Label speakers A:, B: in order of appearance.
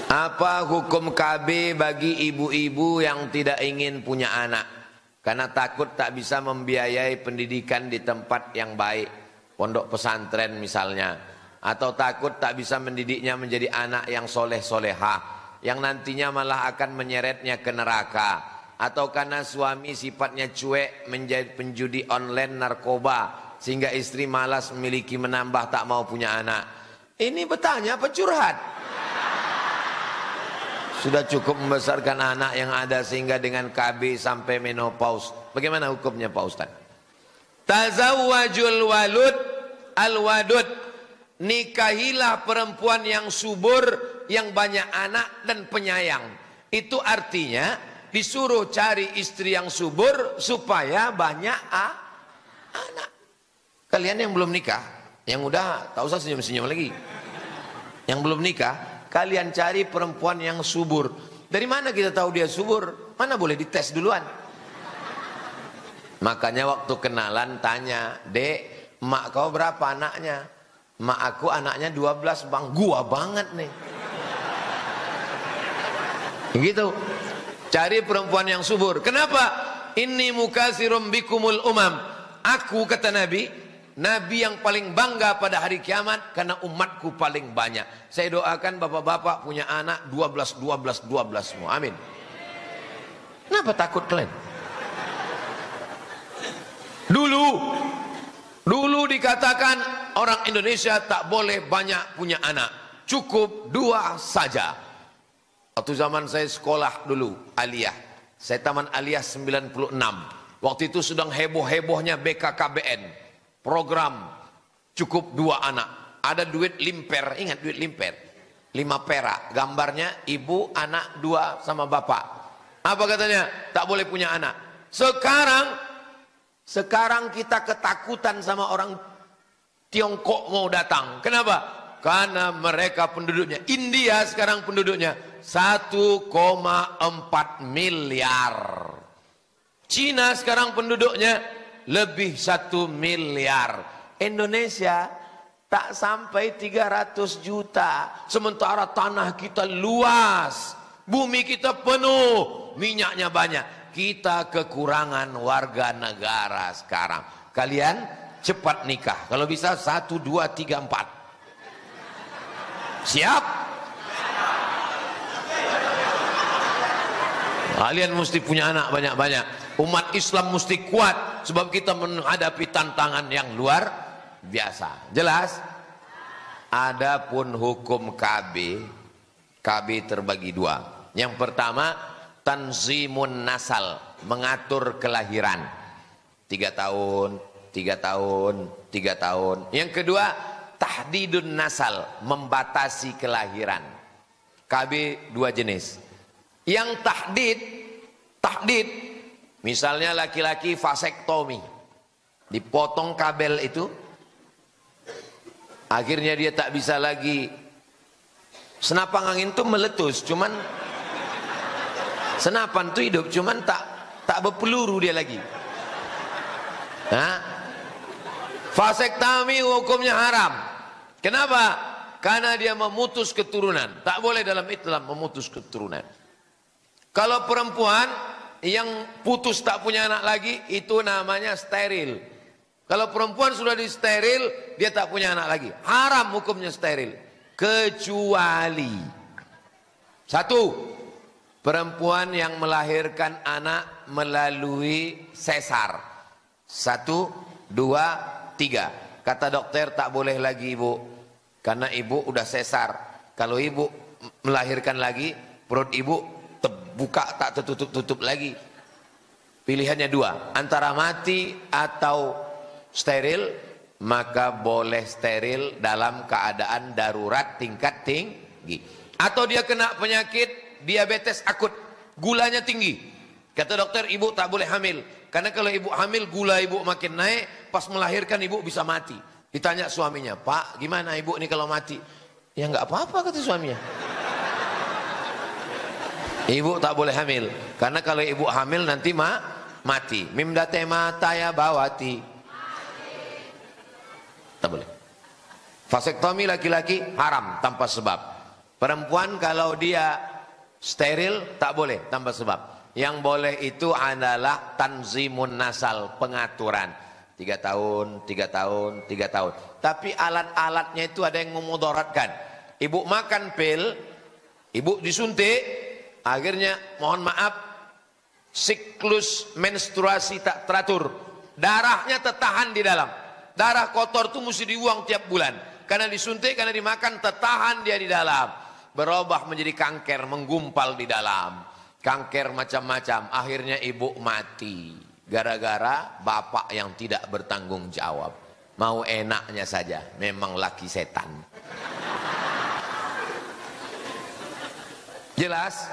A: Apa hukum KB bagi ibu-ibu yang tidak ingin punya anak karena takut tak bisa membiayai pendidikan di tempat yang baik, pondok pesantren misalnya, atau takut tak bisa mendidiknya menjadi anak yang soleh-solehah yang nantinya malah akan menyeretnya ke neraka, atau karena suami sifatnya cuek, menjadi penjudi online, narkoba, sehingga istri malas memiliki, menambah, tak mau punya anak. Ini bertanya apa curhat? Sudah cukup membesarkan anak yang ada sehingga dengan KB sampai menopause. Bagaimana hukumnya Pak Ustaz? Tazawwajul walud al-wadud. Nikahilah perempuan yang subur, yang banyak anak dan penyayang. Itu artinya disuruh cari istri yang subur supaya banyak anak. Kalian yang belum nikah, yang udah tak usah senyum-senyum lagi. Yang belum nikah, kalian cari perempuan yang subur. Dari mana kita tahu dia subur? Mana boleh dites duluan. Makanya waktu kenalan tanya, "Dek, mak kau berapa anaknya?" "Mak aku anaknya 12 bang." "Gua banget nih." Gitu. Cari perempuan yang subur. Kenapa? "Inni mukatsirum bikumul umam." Aku, kata Nabi, Nabi yang paling bangga pada hari kiamat karena umatku paling banyak. Saya doakan bapak-bapak punya anak 12 semua. Amin. Kenapa takut kalian? Dulu dikatakan orang Indonesia tak boleh banyak punya anak, cukup 2 saja. Waktu zaman saya sekolah dulu aliyah, saya taman aliyah 96. Waktu itu sedang heboh-hebohnya BKKBN, program cukup 2 anak. Ada duit limper, ingat duit limper, 5 perak, gambarnya ibu, anak 2 sama bapak. Apa katanya? Tak boleh punya anak. Sekarang kita ketakutan sama orang Tiongkok mau datang. Kenapa? Karena mereka penduduknya, India sekarang penduduknya 1,4 miliar. Cina sekarang penduduknya lebih 1 miliar. Indonesia tak sampai 300 juta. Sementara tanah kita luas, bumi kita penuh, minyaknya banyak. Kita kekurangan warga negara sekarang. Kalian cepat nikah. Kalau bisa 1, 2, 3, 4. Siap? Kalian mesti punya anak banyak-banyak. Umat Islam mesti kuat sebab kita menghadapi tantangan yang luar biasa. Jelas? Adapun hukum KB terbagi 2. Yang pertama, tanzimun nasal, mengatur kelahiran. 3 tahun, 3 tahun, 3 tahun. Yang kedua, tahdidun nasal, membatasi kelahiran. KB 2 jenis. Yang tahdid, misalnya laki-laki vasektomi, dipotong kabel itu, akhirnya dia tak bisa lagi. Senapan angin itu meletus, cuman senapan itu hidup, cuman tak berpeluru dia lagi. Nah, vasektomi hukumnya haram. Kenapa? Karena dia memutus keturunan. Tak boleh dalam Islam memutus keturunan. Kalau perempuan yang putus tak punya anak lagi, itu namanya steril. Kalau perempuan sudah di steril, dia tak punya anak lagi. Haram hukumnya steril. Kecuali 1, perempuan yang melahirkan anak melalui sesar. 1, 2, 3. Kata dokter tak boleh lagi ibu, karena ibu udah sesar. Kalau ibu melahirkan lagi, perut ibu terbuka tak tertutup-tutup lagi. Pilihannya 2, antara mati atau steril. Maka boleh steril dalam keadaan darurat tingkat tinggi. Atau dia kena penyakit diabetes akut, gulanya tinggi. Kata dokter, ibu tak boleh hamil, karena kalau ibu hamil gula ibu makin naik, pas melahirkan ibu bisa mati. Ditanya suaminya, "Pak, gimana ibu ini kalau mati?" "Ya nggak apa-apa," kata suaminya. Ibu tak boleh hamil, karena kalau ibu hamil nanti mati. Mimdate mata ya bawati. Tak boleh. Vasektomi laki-laki haram tanpa sebab. Perempuan kalau dia steril tak boleh tanpa sebab. Yang boleh itu adalah tanzimun nasal, pengaturan. 3 tahun, 3 tahun, 3 tahun. Tapi alat-alatnya itu ada yang memudaratkan. Ibu makan pil, ibu disuntik, akhirnya mohon maaf, siklus menstruasi tak teratur. Darahnya tertahan di dalam. Darah kotor itu mesti dibuang tiap bulan. Karena disuntik, karena dimakan, tertahan dia di dalam. Berubah menjadi kanker, menggumpal di dalam. Kanker macam-macam, akhirnya ibu mati gara-gara bapak yang tidak bertanggung jawab, mau enaknya saja, memang laki setan. Jelas?